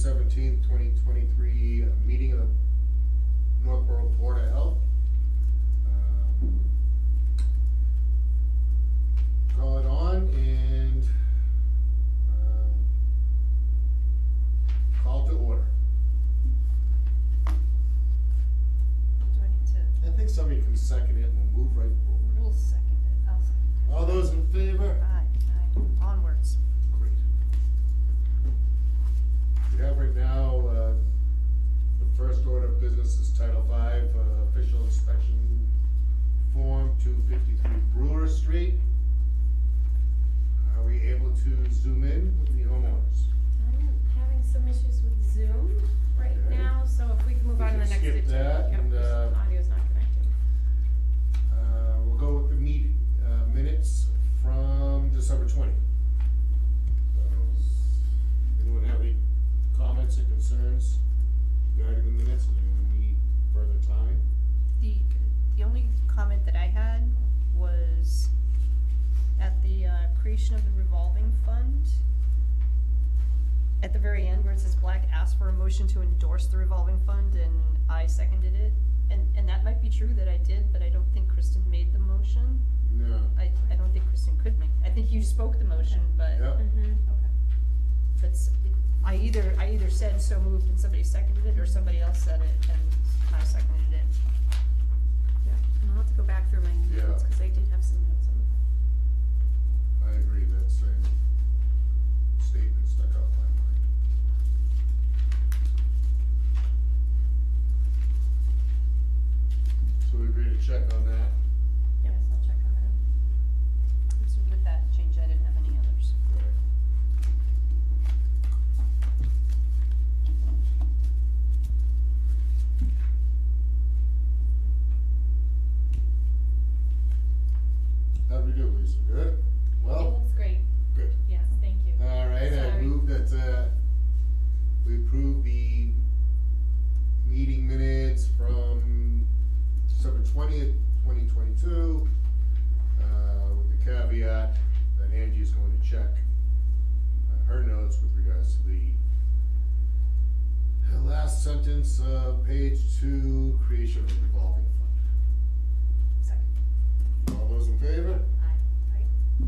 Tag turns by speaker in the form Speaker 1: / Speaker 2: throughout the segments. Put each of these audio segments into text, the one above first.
Speaker 1: 17th, 2023 meeting of the Northborough Board of Health. Call it on and call to order.
Speaker 2: Do I need to?
Speaker 1: I think somebody can second it and we'll move right forward.
Speaker 2: We'll second it. I'll second it.
Speaker 1: All those in favor?
Speaker 2: Aye, aye. Onwards.
Speaker 1: Great. We have right now, the first order of business is Title V, official inspection form, 253 Brewer Street. Are we able to zoom in with the homeowners?
Speaker 3: I'm having some issues with Zoom right
Speaker 1: Okay.
Speaker 3: now, so if we can move
Speaker 1: We
Speaker 3: on to
Speaker 1: can
Speaker 3: the next
Speaker 1: skip
Speaker 3: agenda.
Speaker 1: that
Speaker 3: Yep,
Speaker 1: and,
Speaker 3: this audio's not connecting.
Speaker 1: We'll go with the minutes from December 20. Anyone have any comments or concerns regarding the minutes? Does anyone need further time?
Speaker 2: The only comment that I had was at the creation of the revolving fund. At the very end where it says Black asked for a motion to endorse the revolving fund and I seconded it. And that might be true that I did, but I don't think Kristen made the motion.
Speaker 1: No.
Speaker 2: I don't think Kristen could make, I think you spoke the motion, but.
Speaker 1: Yep.
Speaker 3: Mm-hmm.
Speaker 2: Okay. That's, I either said so moved and somebody seconded it, or somebody else said it and I seconded it.
Speaker 3: Yeah, and I'll have to go back through my
Speaker 1: Yeah.
Speaker 3: notes, cause I did have some notes on it.
Speaker 1: I agree, that same statement stuck out in my mind. So we agree to check on that?
Speaker 3: Yes, I'll check on that.
Speaker 2: So with that change, I didn't have any others.
Speaker 1: Right. How'd we do, Lisa? Good?
Speaker 4: It
Speaker 1: Well,
Speaker 4: looks great,
Speaker 1: good.
Speaker 4: yes, thank you.
Speaker 1: All right, I
Speaker 4: Sorry.
Speaker 1: move that, we approve the meeting minutes from December 20th, 2022, with the caveat that Angie is going to check her notes with regards to the last sentence of page 2, creation of a revolving fund.
Speaker 2: Second.
Speaker 1: All those in favor?
Speaker 4: Aye.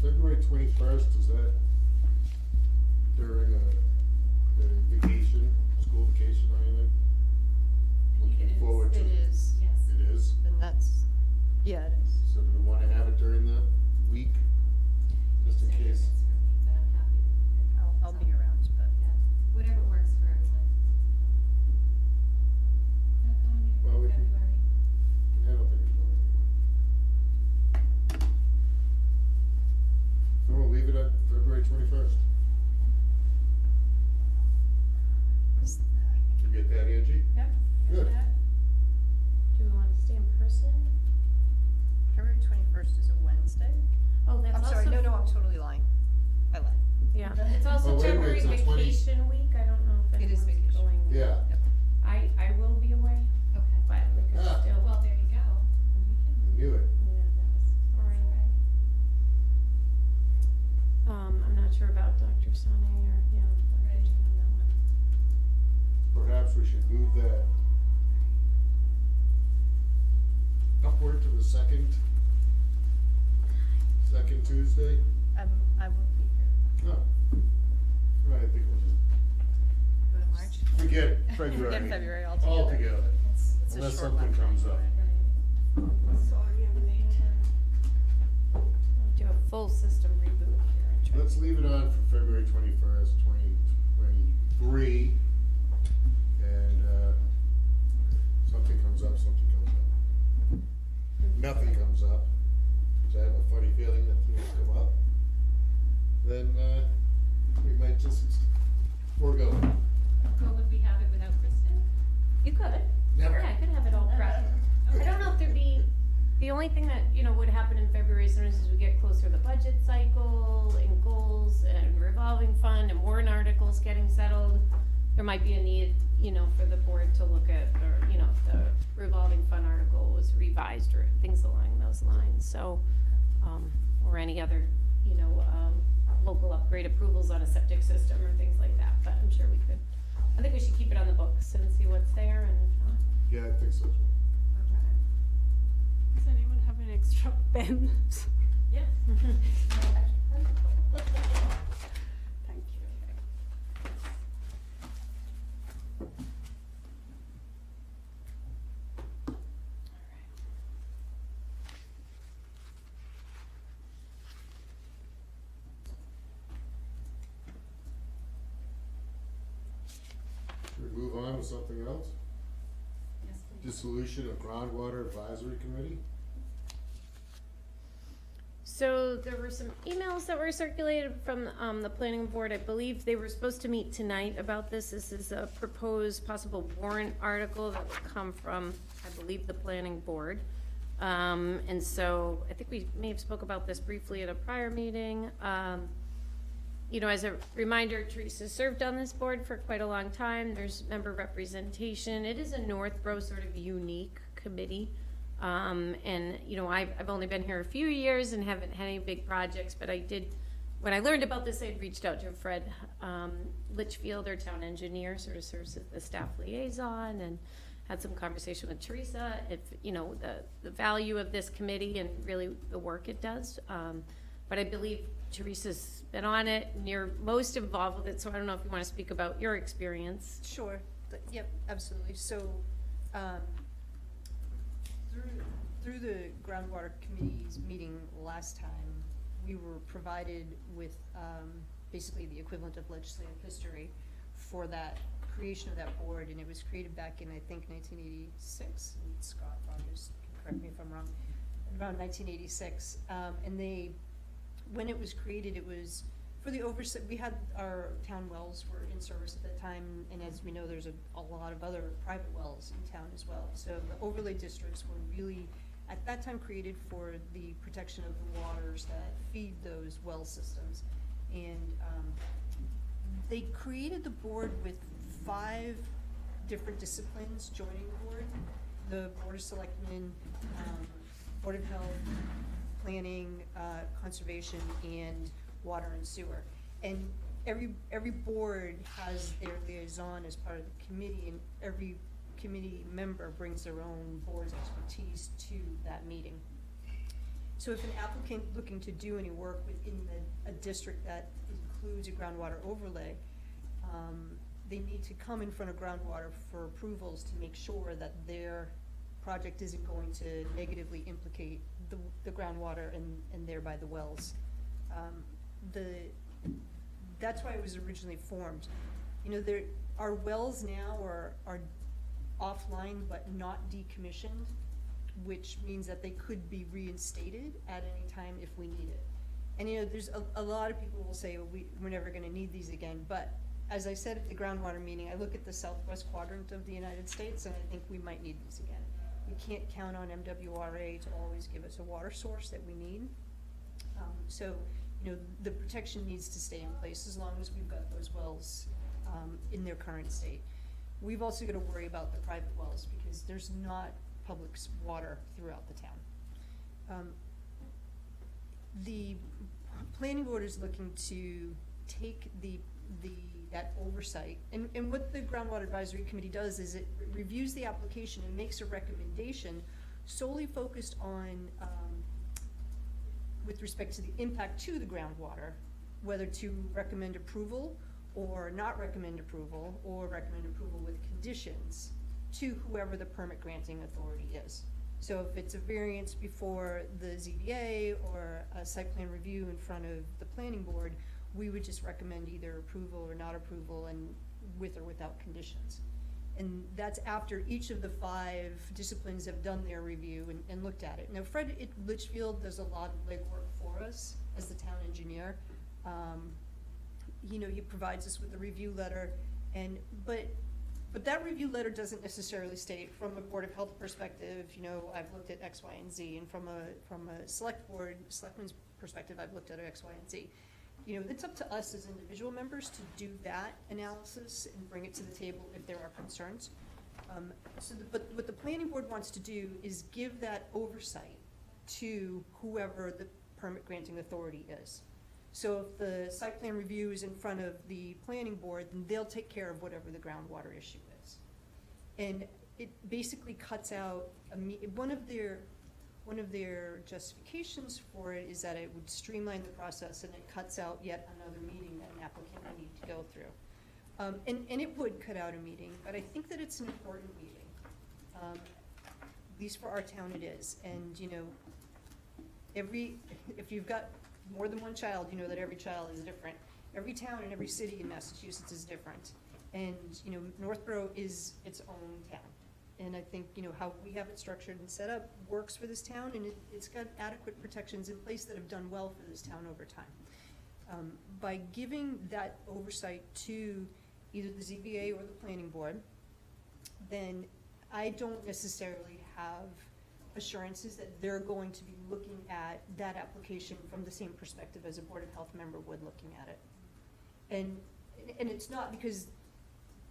Speaker 1: February 21st, is that during a vacation, school vacation or anything? Looking
Speaker 4: It is.
Speaker 1: forward to.
Speaker 2: It is,
Speaker 4: Yes.
Speaker 1: It is?
Speaker 2: and that's, yeah, it is.
Speaker 1: So do we wanna have it during the week, just in
Speaker 4: Say
Speaker 1: case?
Speaker 4: it's for me, but I'm happy to be here.
Speaker 2: I'll be around, but.
Speaker 4: Yeah, whatever works for everyone. Not going
Speaker 1: Well, we
Speaker 4: in
Speaker 1: can-
Speaker 4: February.
Speaker 1: I don't think it's going anywhere. So we'll leave it at February 21st. You get that, Angie?
Speaker 4: Yep.
Speaker 1: Good.
Speaker 4: got that.
Speaker 3: Do we want to stay in person?
Speaker 2: February 21st is a Wednesday?
Speaker 3: Oh, that's
Speaker 2: I'm
Speaker 3: also.
Speaker 2: sorry, no, I'm totally lying. I lied.
Speaker 3: Yeah, it's
Speaker 1: Oh,
Speaker 3: also
Speaker 1: wait a minute,
Speaker 3: temporary
Speaker 1: so 20
Speaker 3: vacation week, I don't know if
Speaker 2: It is
Speaker 3: anyone's
Speaker 2: vacation.
Speaker 3: going.
Speaker 1: Yeah.
Speaker 2: Yep.
Speaker 3: I will be away,
Speaker 4: Okay.
Speaker 3: but we could
Speaker 1: Ah.
Speaker 3: still.
Speaker 4: Well, there you go.
Speaker 1: I knew it.
Speaker 3: Yeah, that was, alright. I'm not sure about Dr. Sane or, yeah,
Speaker 4: Right.
Speaker 3: updating on that one.
Speaker 1: Perhaps we should move that upward to the second Tuesday.
Speaker 2: I won't be here.
Speaker 1: Oh, right, I think we'll just
Speaker 2: Go to March.
Speaker 1: forget February.
Speaker 2: Forget February altogether.
Speaker 1: Altogether,
Speaker 2: It's a
Speaker 1: unless
Speaker 2: short
Speaker 1: something
Speaker 2: one.
Speaker 1: comes up.
Speaker 3: Sorry, I'm late. Do a full system reboot here and try.
Speaker 1: Let's leave it on for February 21st, 2023. And, something comes up, something comes up. Nothing comes up, which I have a funny feeling that things come up. Then, we might just forego it.
Speaker 4: Well, would we have it without Kristen?
Speaker 3: You could.
Speaker 1: Never.
Speaker 3: Yeah, I could have it all prepped. I don't know if there'd be, the only thing that, would happen in February sometimes as we get closer goes through the budget cycle and goals and revolving fund and warrant articles getting settled, there might be a need, you know, for the board to look at, or, you know, if the revolving fund article was revised or things along those lines, so, or any other, you know, local upgrade approvals on a septic system or things like that, but I'm sure we could. I think we should keep it on the books and see what's there, and if not.
Speaker 1: Yeah, I think so too.
Speaker 3: Okay.
Speaker 5: Does anyone have an extra pen?
Speaker 3: Yeah.
Speaker 5: Thank you.
Speaker 1: Should we move on to something else?
Speaker 4: Yes, please.
Speaker 1: Dissolution of groundwater advisory committee?
Speaker 3: So there were some emails that were circulated from the planning board. I believe they were supposed to meet tonight about this. This is a proposed possible warrant article that would come from, I believe, the planning board. And so I think we may have spoke about this briefly at a prior meeting. You know, as a reminder, Teresa served on this board for quite a long time. There's member representation. It is a Northborough sort of unique committee. And, you know, I've only been here a few years and haven't had any big projects, but I did, when I learned about this, I had reached out to Fred Litchfield, our town engineer, sort of serves as the staff liaison, and had some conversation with Teresa, if, you know, the value of this committee and really the work it does. But I believe Teresa's been on it, and you're most involved with it, so I don't know if you want to speak about your experience.
Speaker 2: Sure, yep, absolutely. So, through the groundwater committee's meeting last time, we were provided with, basically the equivalent of legislative history for that creation of that board, and it was created back in, I think, 1986, and Scott Rogers can correct me if I'm wrong, around 1986, and when it was created, it was for the oversight. We had our town wells were in service at that time, and as we know, there's a lot of other private wells in town as well. So the overlay districts were really, at that time, created for the protection of the waters that feed those well systems. And they created the board with 5 different disciplines joining the board. The Board of Selectmen, Board of Health, Planning, Conservation, and Water and Sewer. And every board has their liaison as part of the committee, and every committee member brings their own board's expertise to that meeting. So if an applicant looking to do any work within a district that includes a groundwater overlay, they need to come in front of groundwater for approvals to make sure that their project isn't going to negatively implicate the groundwater and thereby the wells. That's why it was originally formed. You know, our wells now are offline but not decommissioned, which means that they could be reinstated at any time if we need it. And you know, there's a lot of people will say, well, we're never gonna need these again, but as I said at the groundwater meeting, I look at the southwest quadrant of the United States and I think we might need these again. We can't count on MWRA to always give us a water source that we need. So, you know, the protection needs to stay in place as long as we've got those wells in their current state. We've also got to worry about the private wells because there's not public water throughout the town. The planning board is looking to take that oversight, and what the groundwater advisory committee does is it reviews the application and makes a recommendation solely focused on with respect to the impact to the groundwater, whether to recommend approval or not recommend approval, or recommend approval with conditions to whoever the permit granting authority is. So if it's a variance before the ZBA or a site plan review in front of the planning board, we would just recommend either approval or not approval, and with or without conditions. And that's after each of the 5 disciplines have done their review and looked at it. Now, Fred Litchfield does a lot of legwork for us as the town engineer. You know, he provides us with a review letter, but But that review letter doesn't necessarily state, from a Board of Health perspective, you know, I've looked at X, Y, and Z, and from a selectman's perspective, I've looked at X, Y, and Z. You know, it's up to us as individual members to do that analysis and bring it to the table if there are concerns. But what the planning board wants to do is give that oversight to whoever the permit granting authority is. So if the site plan review is in front of the planning board, then they'll take care of whatever the groundwater issue is. And it basically cuts out, one of their justifications for it is that it would streamline the process and it cuts out yet another meeting that an applicant would need to go through. And it would cut out a meeting, but I think that it's an important meeting. At least for our town it is. And, you know, if you've got more than one child, you know that every child is different. Every town and every city in Massachusetts is different. And, you know, Northborough is its own town. And I think, you know, how we have it structured and set up works for this town, and it's got adequate protections in place that have done well for this town over time. By giving that oversight to either the ZBA or the planning board, then I don't necessarily have assurances that they're going to be looking at that application from the same perspective as a Board of Health member would looking at it. And it's not because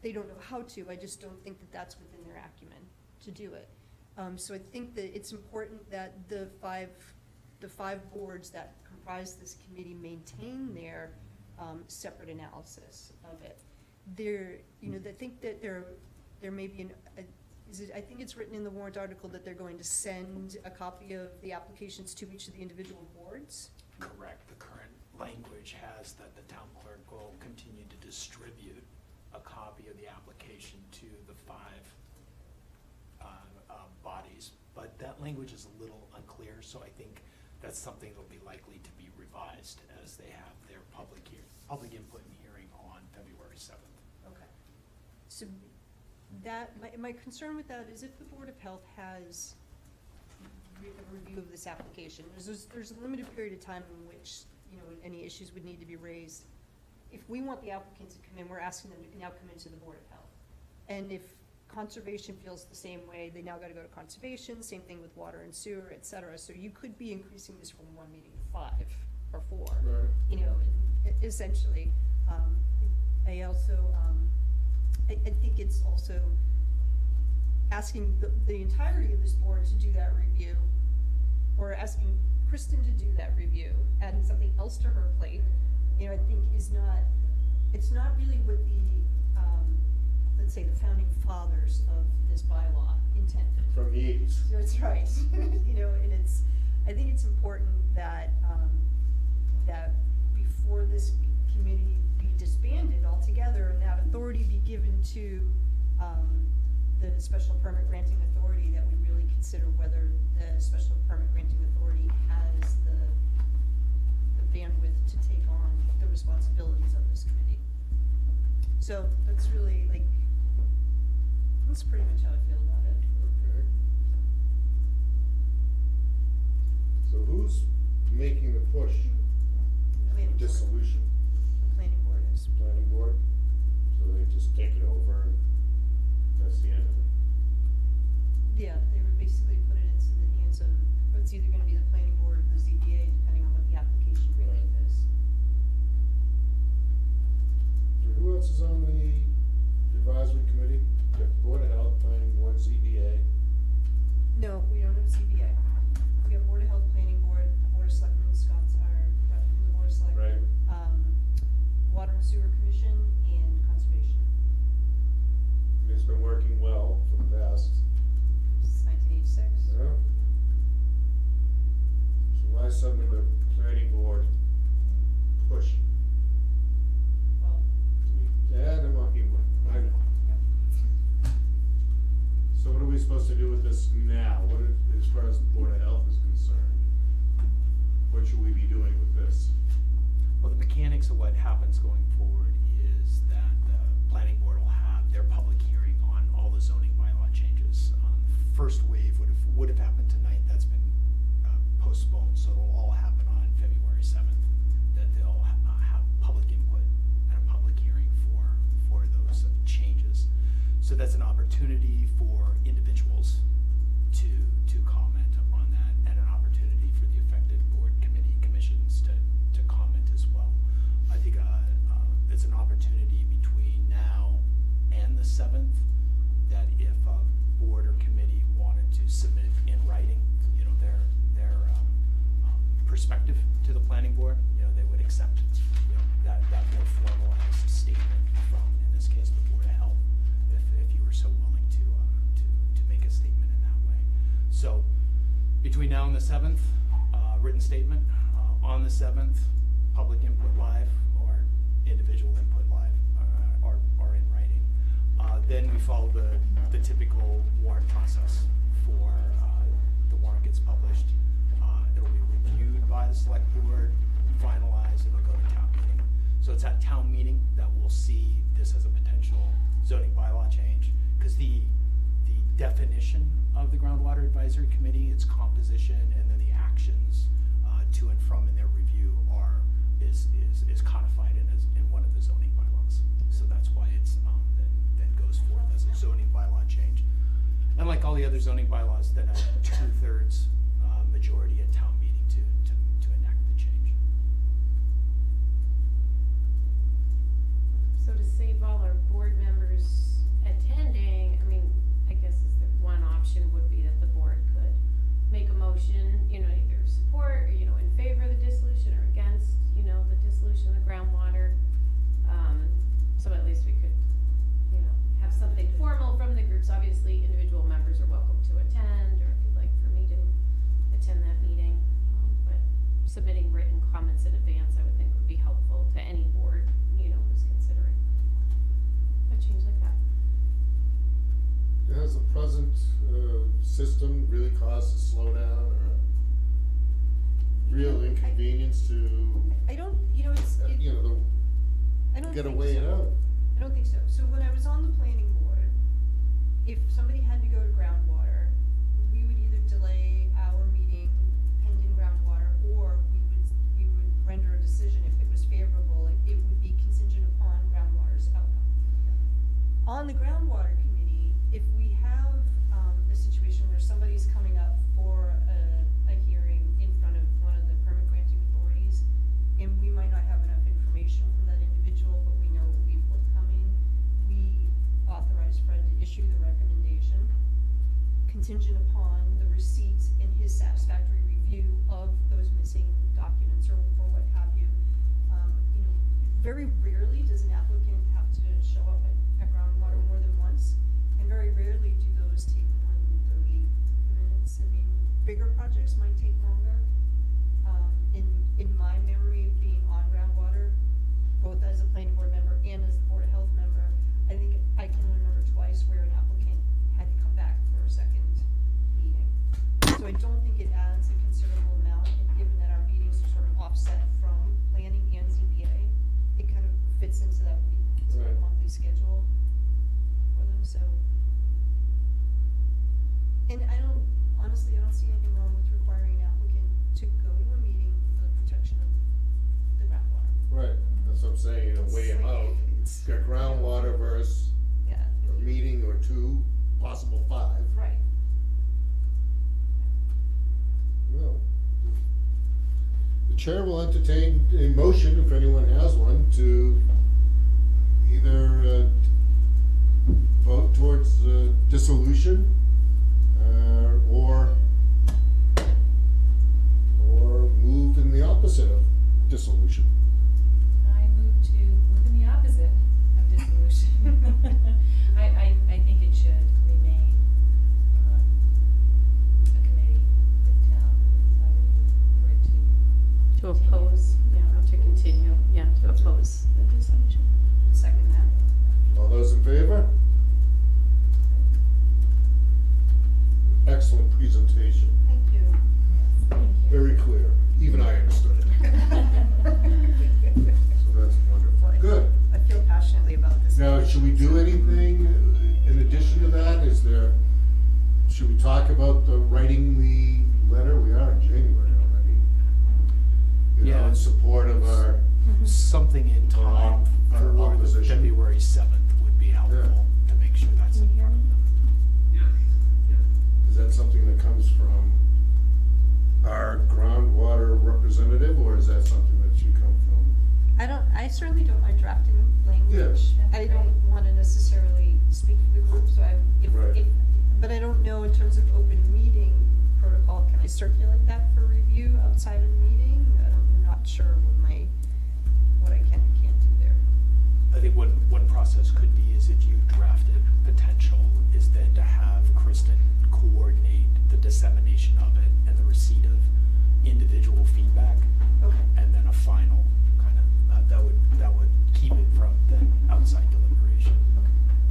Speaker 2: they don't know how to, I just don't think that that's within their acumen to do it. So I think that it's important that the five boards that comprise this committee maintain their separate analysis of it. I think that there may be I think it's written in the warrant article that they're going to send a copy of the applications to each of the individual boards?
Speaker 6: Correct. The current language has that the town clerk will continue to distribute a copy of the application to the five bodies. But that language is a little unclear, so I think that's something that'll be likely to be revised as they have their public input and hearing on February 7th.
Speaker 2: Okay. So that, my concern with that is if the Board of Health has a review of this application, there's a limited period of time in which, you know, any issues would need to be raised. If we want the applicants to come in, we're asking them to now come into the Board of Health. And if conservation feels the same way, they now gotta go to conservation, same thing with water and sewer, et cetera. So you could be increasing this from one meeting to 5 or 4,
Speaker 1: Right.
Speaker 2: you know, essentially. I also, I think it's also asking the entirety of this board to do that review, or asking Kristen to do that review, adding something else to her plate, you know, I think it's not really what the, let's say, the founding fathers of this bylaw intended.
Speaker 1: From the 80s.
Speaker 2: That's right. You know, and I think it's important that, that before this committee be disbanded altogether and that authority be given to, the special permit granting authority, that we really consider whether the special permit granting authority has the bandwidth to take on the responsibilities of this committee. So that's really, like, that's pretty much how I feel about it.
Speaker 1: Okay. So who's making the push
Speaker 2: The planning
Speaker 1: for
Speaker 2: board.
Speaker 1: dissolution?
Speaker 2: The planning board is.
Speaker 1: Planning board? So they just take it over and that's the end of it?
Speaker 2: Yeah, they would basically put it into the hands of, it's either gonna be the planning board or the ZBA, depending on what the application relief
Speaker 1: Right.
Speaker 2: is.
Speaker 1: So who else is on the advisory committee? You have Board of Health, Planning Board, ZBA.
Speaker 2: No, we don't have ZBA. We have Board of Health, Planning Board, Board of Selectmen, Scott's our rep from the Board of Selectmen. Water and Sewer Commission, and Conservation.
Speaker 1: And it's been working well for the past,
Speaker 2: Since 1986.
Speaker 1: yeah? So why suddenly the planning board push?
Speaker 2: Well,
Speaker 1: Yeah, the monkey one, I know. So what are we supposed to do with this now? As far as the Board of Health is concerned? What should we be doing with this?
Speaker 6: Well, the mechanics of what happens going forward is that the planning board will have their public hearing on all the zoning bylaw changes. First wave would have happened tonight, that's been postponed, so it'll all happen on February 7th. That they'll have public input and a public hearing for those changes. So an opportunity for individuals to comment on that, and an opportunity for the affected board, committee, commissions to comment as well. I think it's an opportunity between now and the 7th that if a board or committee wanted to submit in writing, you know, their perspective to the planning board, you know, they would accept, you know, that more formalized statement from, in this case, the Board of Health, if you were so willing to make a statement in that way. So between now and the 7th, written statement, on the 7th, public input live or individual input live, or in writing. Then we follow the typical warrant process for the warrant gets published. It'll be reviewed by the select board, finalized, it'll go to town meeting. So it's at town meeting that we'll see this as a potential zoning bylaw change, because the definition of the Groundwater Advisory Committee, its composition, and then the actions to and from in their review is codified in one of the zoning bylaws. So that's why it's then goes forth as a zoning bylaw change. And like all the other zoning bylaws, then a 2/3 majority at town meeting to enact the change.
Speaker 3: So to save all our board members attending, I mean, I guess is the one option would be that the board could make a motion, you know, either support, or, you know, in favor of the dissolution or against, you know, the dissolution of the groundwater. So at least we could, you know, have something formal from the groups. Obviously, individual members are welcome to attend, or if you'd like for me to attend that meeting. But submitting written comments in advance, I would think would be helpful to any board, you know, who's considering a change like that.
Speaker 1: Has the present system really caused a slowdown or a real inconvenience to,
Speaker 2: I don't, you know,
Speaker 1: you know,
Speaker 2: I don't
Speaker 1: get
Speaker 2: think
Speaker 1: away it
Speaker 2: so.
Speaker 1: out?
Speaker 2: I don't think so. So when I was on the planning board, if somebody had to go to groundwater, we would either delay our meeting pending groundwater, or we would render a decision if it was favorable. It would be contingent upon groundwater's outcome. On the groundwater committee, if we have a situation where somebody's coming up for a hearing in front of one of the permit granting authorities, and we might not have enough information from that individual, but we know it will be forthcoming, we authorize Fred to issue the recommendation contingent upon the receipt and his satisfactory review of those missing documents or what have you. You know, very rarely does an applicant have to show up at groundwater more than once, and very rarely do those take more than 30 minutes. I mean, bigger projects might take longer. In my memory of being on groundwater, both as a planning board member and as the Board of Health member, I think I can remember twice where an applicant had to come back for a second meeting. So I don't think it adds a considerable amount, and given that our meetings are sort of offset from planning and ZBA, it kind of fits into that sort of
Speaker 1: Right.
Speaker 2: monthly schedule for them, so. And honestly, I don't see anything wrong with requiring an applicant to go to a meeting for the protection of the groundwater.
Speaker 1: Right, that's what I'm saying, you know, weigh them out.
Speaker 2: It's-
Speaker 1: Got groundwater versus
Speaker 2: Yeah.
Speaker 1: a meeting or two, possible 5.
Speaker 2: Right.
Speaker 1: Well, the chair will entertain a motion, if anyone has one, to either vote towards dissolution or move in the opposite of dissolution.
Speaker 4: I move in the opposite of dissolution. I think it should remain, a committee with town, so I would move for it to.
Speaker 3: To oppose, yeah, or to continue, yeah, to oppose the dissolution.
Speaker 2: Second that.
Speaker 1: All those in favor? Excellent presentation,
Speaker 2: Thank you.
Speaker 4: Thank you.
Speaker 1: very clear, even I understood it. So that's wonderful, good.
Speaker 2: I feel passionately about this.
Speaker 1: Now, should we do anything in addition to that? Should we talk about writing the letter? We are in January already. You know,
Speaker 6: Yeah.
Speaker 1: in support of our,
Speaker 6: Something in time
Speaker 1: Our
Speaker 6: for the
Speaker 1: opposition.
Speaker 6: February 7th would be helpful to make sure that's in front of
Speaker 1: that something that comes from our groundwater representative, or is that something that should come from?
Speaker 2: I certainly don't mind drafting language.
Speaker 1: Yeah.
Speaker 2: I don't wanna necessarily speak for the group, so
Speaker 1: Right.
Speaker 2: but I don't know in terms of open meeting protocol, can I circulate that for review outside of meeting? I'm not sure what I can and can't do there.
Speaker 6: I think one process could be is if you drafted potential is then to have Kristen coordinate the dissemination of it and the receipt of individual feedback.
Speaker 2: Okay.
Speaker 6: And then a final kind of, that would keep it from then outside deliberation.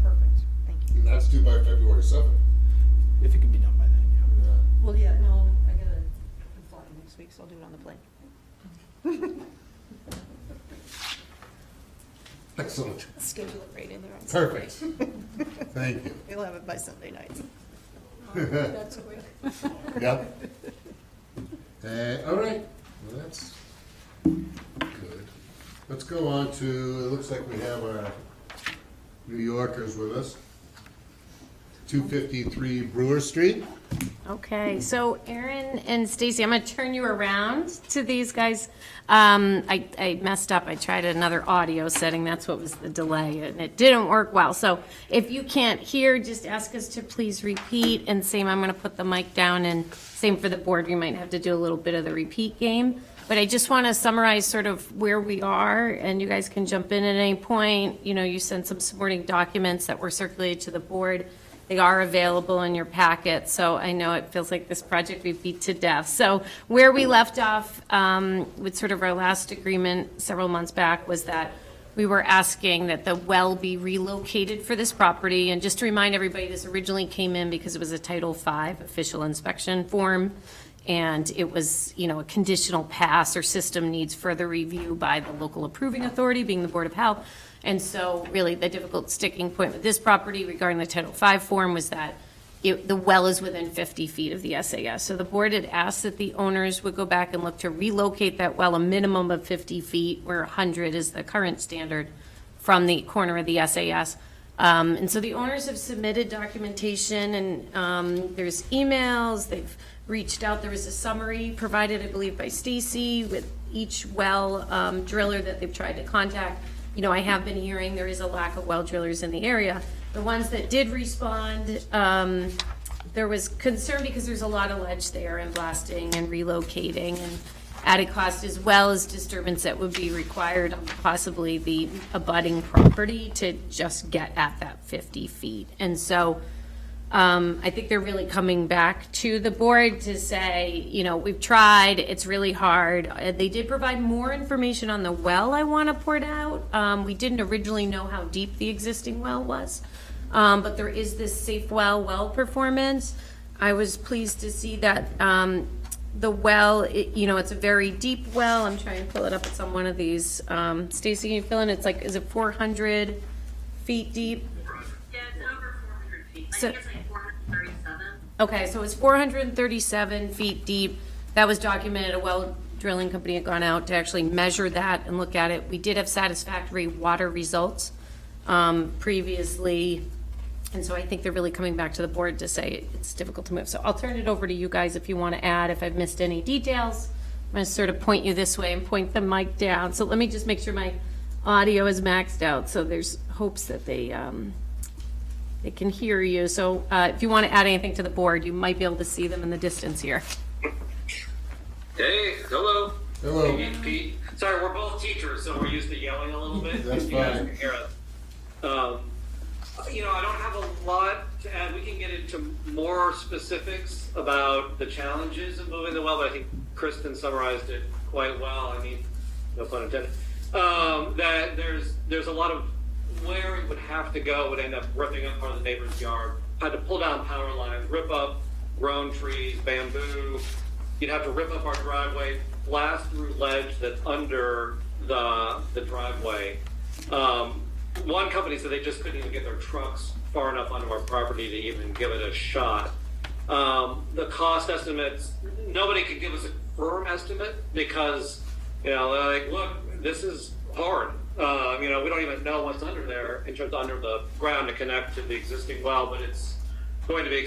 Speaker 2: Perfect, thank you.
Speaker 1: And that's due by February 7th.
Speaker 6: If it can be done by then, yeah.
Speaker 2: Well, yeah, no, I gotta fly next week, so I'll do it on the plane.
Speaker 1: Excellent.
Speaker 2: Schedule it right in there on Sunday.
Speaker 1: Perfect. Thank you.
Speaker 2: We'll have it by Sunday night.
Speaker 5: That's quick.
Speaker 1: Yep. All right, well, that's good. Let's go on to, it looks like we have our New Yorkers with us. 253 Brewer Street.
Speaker 3: Okay, so Erin and Stacy, I'm gonna turn you around to these guys. I messed up, I tried another audio setting, that's what was the delay, and it didn't work well. So if you can't hear, just ask us to please repeat, and same, I'm gonna put the mic down, and same for the board, we might have to do a little bit of the repeat game. But I just wanna summarize sort of where we are, and you guys can jump in at any point. You know, you sent some supporting documents that were circulated to the board. They are available in your packet, so I know it feels like this project we beat to death. So where we left off with sort of our last agreement several months back was that we were asking that the well be relocated for this property. And just to remind everybody, this originally came in because it was a Title V official inspection form. And it was, you know, a conditional pass or system needs further review by the local approving authority, being the Board of Health. And so really the difficult sticking point with this property regarding the Title V form was that the well is within 50 feet of the SAS. So the board had asked that the owners would go back and look to relocate that well a minimum of 50 feet, where 100 is the current standard, from the corner of the SAS. And so the owners have submitted documentation, and there's emails, they've reached out. There was a summary provided, I believe, by Stacy with each well driller that they've tried to contact. You know, I have been hearing there is a lack of well drillers in the area. The ones that did respond, there was concern because there's a lot of ledge there and blasting and relocating and added cost, as well as disturbance that would be required on possibly the abutting property to just get at that 50 feet. And so I think they're really coming back to the board to say, you know, we've tried, it's really hard. They did provide more information on the well I want to port out. We didn't originally know how deep the existing well was, but there is this safe well performance. I was pleased to see that the well, you know, it's a very deep well. I'm trying to pull it up. It's on one of these. Stacy, you feeling it's like, is it 400 feet deep?
Speaker 7: Yeah, it's over 400 feet. I
Speaker 3: So-
Speaker 7: think it's like 437.
Speaker 3: Okay, so it's 437 feet deep. That was documented. A well drilling company had gone out to actually measure that and look at it. We did have satisfactory water results previously. And so I think they're really coming back to the board to say it's difficult to move. So I'll turn it over to you guys if you want to add, if I've missed any details. I'm going to sort of point you this way and point the mic down. So let me just make sure my audio is maxed out. So there's hopes that they can hear you. So if you want to add anything to the board, you might be able to see them in the distance here.
Speaker 8: Hey, hello.
Speaker 1: Hello.
Speaker 8: Hey, Pete. Sorry, we're both teachers, so we're used to yelling a little bit.
Speaker 1: That's
Speaker 8: You guys
Speaker 1: fine.
Speaker 8: can hear us. You know, I don't have a lot to add. We can get into more specifics about the challenges of moving the well, but I think Kristen summarized it quite well. I mean, no pun intended. That there's a lot of where it would have to go would end up ripping up part of the neighbor's yard. Had to pull down power lines, rip up grown trees, bamboo. You'd have to rip up our driveway, blast through ledge that's under the driveway. One company said they just couldn't even get their trucks far enough onto our property to even give it a shot. The cost estimates, nobody could give us a firm estimate because, you know, they're like, look, this is hard. You know, we don't even know what's under there in terms of under the ground to connect to the existing well, but it's going to be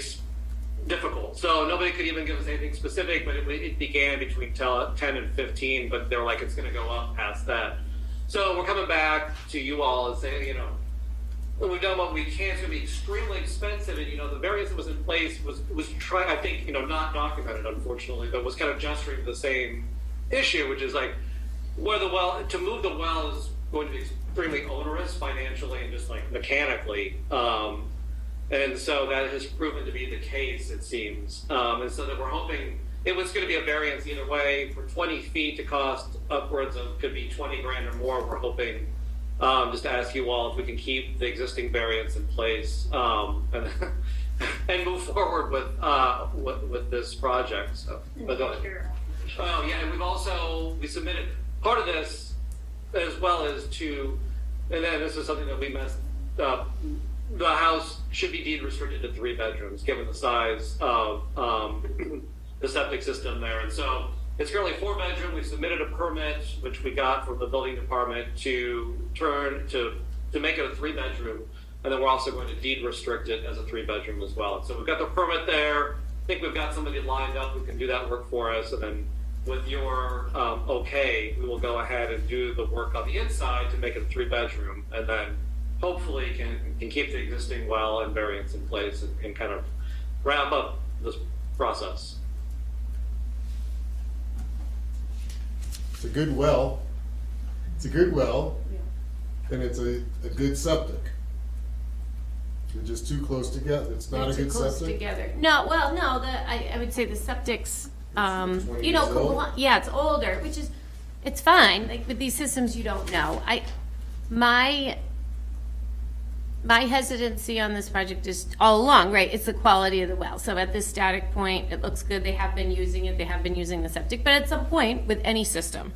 Speaker 8: difficult. So nobody could even give us anything specific, but it began between 10 and 15, but they were like, it's going to go up past that. So we're coming back to you all and saying, you know, we've done what we can. It's going to be extremely expensive, and you know, the variance that was in place was trying, I think, you know, not documented, unfortunately, but was kind of gesturing to the same issue, which is like, where the well, to move the well is going to be extremely onerous financially and just like mechanically. And so that has proven to be the case, it seems. And so that we're hoping it was going to be a variance either way. For 20 feet to cost upwards of, could be 20 grand or more. We're hoping just to ask you all if we can keep the existing variance in place and move forward with this project. So, but go ahead. Oh yeah, and we submitted part of this as well as to, and then this is something that we messed up. The house should be deed restricted to 3 bedrooms, given the size of the septic system there. And so it's currently 4 bedroom. We submitted a permit, which we got from the building department, to make it a 3 bedroom. And then we're also going to deed restrict it as a 3 bedroom as well. And so we've got the permit there. I think we've got somebody lined up who can do that work for us. And then with your okay, we will go ahead and do the work on the inside to make it a 3 bedroom. And then hopefully can keep the existing well and variance in place and kind of wrap up this process.
Speaker 1: It's a good well. It's a good well, and it's a good septic. They're just too close together. It's not a good
Speaker 3: close
Speaker 1: septic.
Speaker 3: together. No, well, no, I would say the septic's,
Speaker 1: 20
Speaker 3: you know,
Speaker 1: years old?
Speaker 3: yeah, it's older, which is, it's fine. Like with these systems, you don't know. My hesitancy on this project is all along, right? It's the quality of the well. So at this static point, it looks good. They have been using it. They have been using the septic. But at some point, with any system,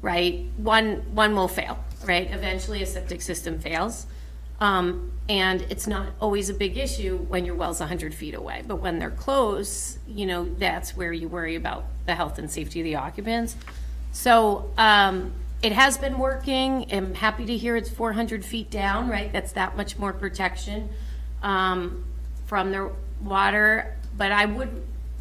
Speaker 3: right, one will fail, right? Eventually, a septic system fails. And it's not always a big issue when your well's 100 feet away. But when they're close, you know, that's where you worry about the health and safety of the occupants. So, it has been working. I'm happy to hear it's 400 feet down, right? That's that much more protection from the water. But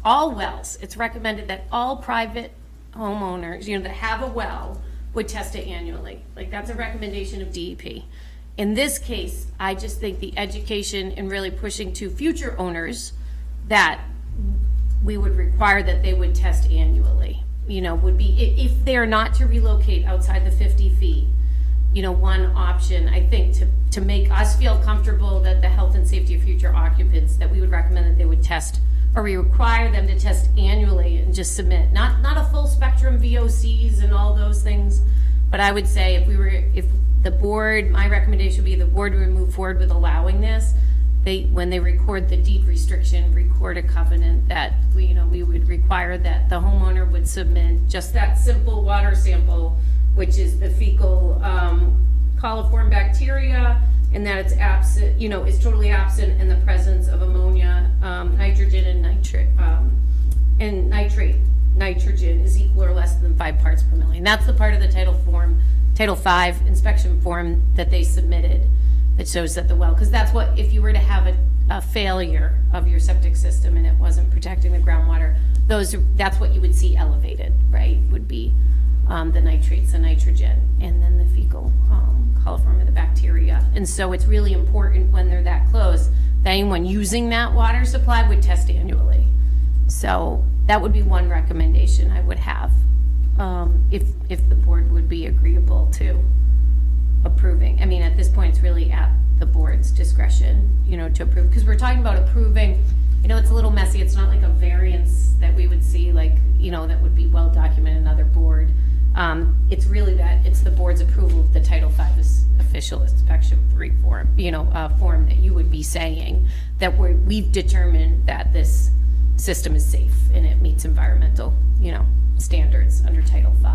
Speaker 3: all wells, it's recommended that all private homeowners, you know, that have a well would test it annually. Like that's a recommendation of DEP. In this case, I just think the education and really pushing to future owners that we would require that they would test annually. You know, would be, if they're not to relocate outside the 50 feet, you know, one option, I think, to make us feel comfortable that the health and safety of future occupants, that we would recommend that they would test, or we require them to test annually and just submit, not a full spectrum VOCs and all those things, but I would say if the board, my recommendation would be the board would move forward with allowing this. When they record the deed restriction, record a covenant that we would require that the homeowner would submit just that simple water sample, which is the fecal coliform bacteria, and that it's absent, you know, is totally absent in the presence of ammonia, nitrogen, and nitrate. Nitrogen is equal or less than 5 parts per million. That's the part of the Title V inspection form that they submitted. That shows that the well, because that's what, if you were to have a failure of your septic system and it wasn't protecting the groundwater, that's what you would see elevated, right? Would be the nitrates, the nitrogen, and then the fecal coliform of the bacteria. And so it's really important when they're that close that anyone using that water supply would test annually. So that would be one recommendation I would have if the board would be agreeable to approving. I mean, at this point, it's really at the board's discretion, you know, to approve, because we're talking about approving, you know, it's a little messy. It's not like a variance that we would see, like, you know, that would be well documented in another board. It's really that it's the board's approval of the Title V official inspection form, you know, form that you would be saying that we've determined that this system is safe and it meets environmental, you know, standards under Title V.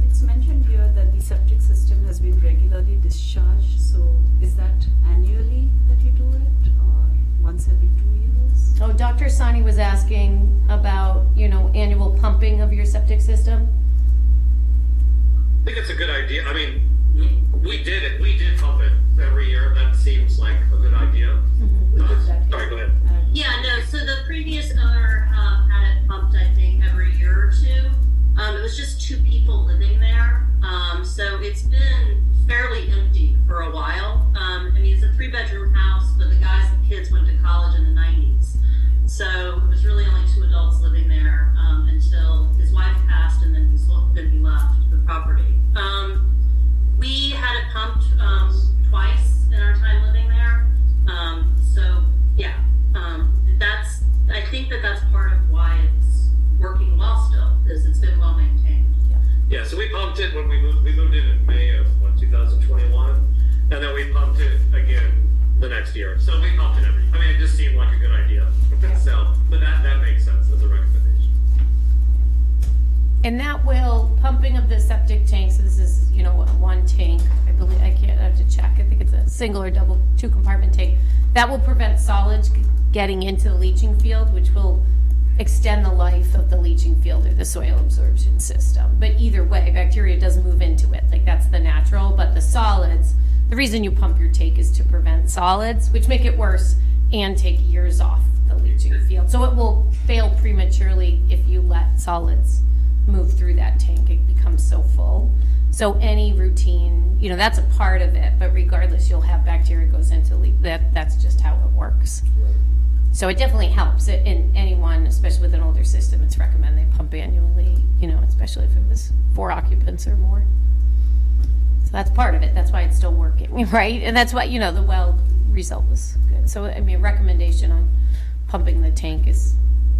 Speaker 5: It's mentioned here that the septic system has been regularly discharged, so is that annually that you do it, or once every 2 years?
Speaker 3: Oh, Dr. Sani was asking about, you know, annual pumping of your septic system.
Speaker 8: I think it's a good idea. I mean, we did pump it every year. That seems like a good idea. Sorry, go ahead.
Speaker 7: Yeah, no, so the previous owner had it pumped, I think, every year or two. It was just two people living there. So it's been fairly empty for a while. I mean, it's a 3-bedroom house, but the guys and kids went to college in the 90s. So it was really only 2 adults living there until his wife passed, and then he left the property. We had it pumped twice in our time living there. So yeah, I think that's part of why it's working well still, is it's been well maintained.
Speaker 8: Yeah, so we pumped it when we moved in May of 2021, and then we pumped it again the next year. So we pumped it it just seemed like a good idea. So, but that makes sense as a recommendation.
Speaker 3: And that will, pumping of the septic tanks, this is, one tank, I believe, I have to check, I think it's a single or double 2-compartment tank. That will prevent solids getting into the leaching field, which will extend the life of the leaching field or the soil absorption system. But either way, bacteria does move into it, like that's the natural, but the solids, the reason you pump your tank is to prevent solids, which make it worse and take years off the leaching field. So it will fail prematurely if you let solids move through that tank. It becomes so full. So any routine, that's a part of it, but regardless, you'll have bacteria goes into that's just how it works.
Speaker 1: Right.
Speaker 3: So it definitely helps. In anyone, especially with an older system, it's recommended they pump annually, especially if it was 4 occupants or more. So that's part of it. That's why it's still working, right? And that's why, the well result was good. So, recommendation on pumping the tank is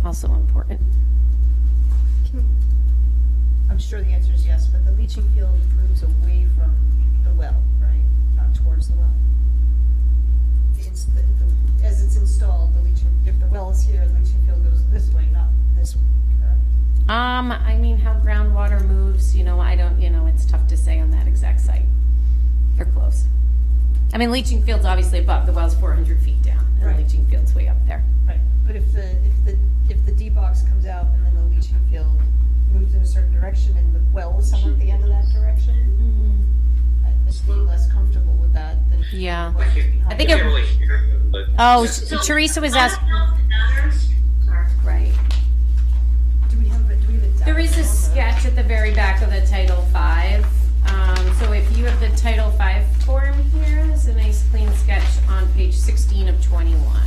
Speaker 3: also important.
Speaker 2: I'm sure the answer is yes, but the leaching field moves away from the well, right? Not towards the well. As it's installed, if the well is here, the leaching field goes this way, not this way, correct?
Speaker 3: How groundwater moves, I don't, it's tough to say on that exact site. You're close. Leaching field's obviously above, the well's 400 feet down, and
Speaker 2: Right.
Speaker 3: the leaching field's way up there.
Speaker 2: Right, but if the D box comes out and then the leaching field moves in a certain direction and the well is somewhere at the end of that direction, I'd be less comfortable with that than.
Speaker 3: Yeah.
Speaker 2: what's behind
Speaker 3: I think
Speaker 8: I
Speaker 3: it-
Speaker 8: can't really hear you, but
Speaker 3: Oh,
Speaker 7: So,
Speaker 3: Teresa was
Speaker 7: I
Speaker 3: asking,
Speaker 7: don't know if it matters. Sorry.
Speaker 3: right.
Speaker 2: Do we have a
Speaker 3: There is a
Speaker 2: diagram of that?
Speaker 3: sketch at the very back of the Title V. So if you have the Title V form here, it's a nice clean sketch on page 16 of 21.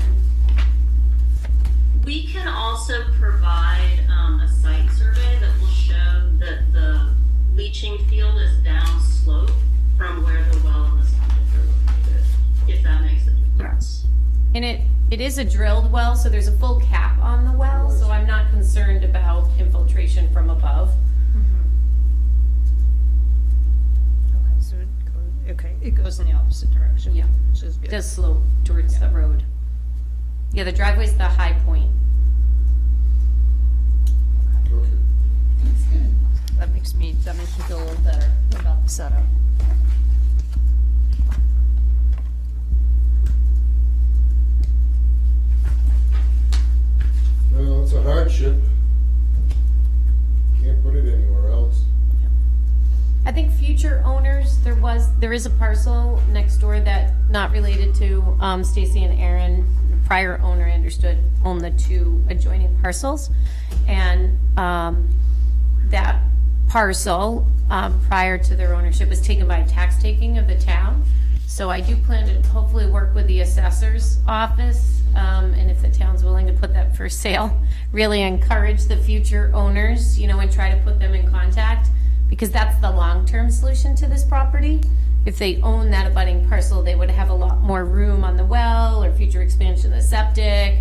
Speaker 7: We can also provide a site survey that will show that the leaching field is downslope from where the well and the septic are located, if that makes a difference.
Speaker 3: And it is a drilled well, so there's a full cap on the well, so I'm not concerned about infiltration from above.
Speaker 2: It goes in the opposite direction.
Speaker 3: Yeah.
Speaker 2: Which is
Speaker 3: It
Speaker 2: good.
Speaker 3: does slope towards the road. Yeah, the driveway's the high point.
Speaker 1: Okay.
Speaker 2: That makes me feel a little better about the setup.
Speaker 1: Well, it's a hardship. Can't put it anywhere else.
Speaker 3: I think future owners, there is a parcel next door that, not related to Stacy and Aaron, the prior owner, I understood, owned the 2 adjoining parcels. And that parcel, prior to their ownership, was taken by tax taking of the town. So I do plan to hopefully work with the assessor's office, and if the town's willing to put that for sale, really encourage the future owners, and try to put them in contact, because that's the long-term solution to this property. If they own that abutting parcel, they would have a lot more room on the well or future expansion of the septic.